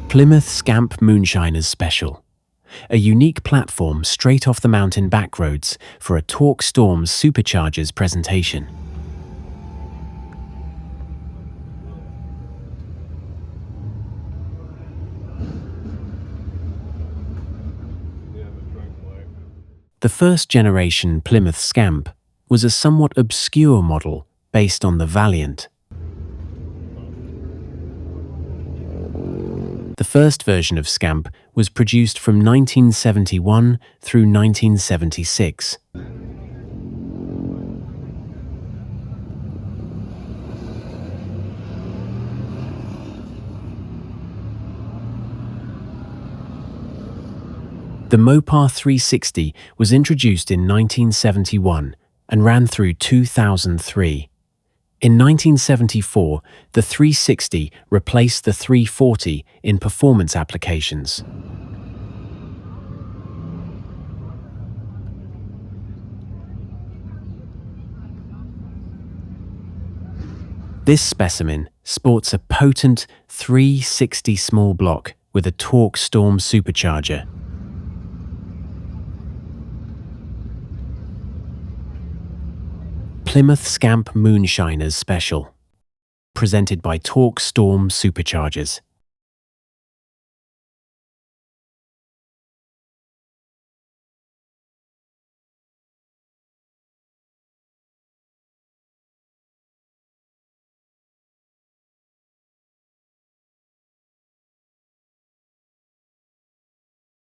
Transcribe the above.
Plymouth Scamp Moonshiners Special, a unique platform straight off the mountain backroads for a Torque Storm Superchargers presentation. The first generation Plymouth Scamp was a somewhat obscure model based on the Valiant. The first version of Scamp was produced from 1971 through 1976. The Mopar 360 was introduced in 1971 and ran through 2003. In 1974, the 360 replaced the 340 in performance applications. This specimen sports a potent 360 small block with a Torque Storm Supercharger. Plymouth Scamp Moonshiners Special, presented by Torque Storm Superchargers.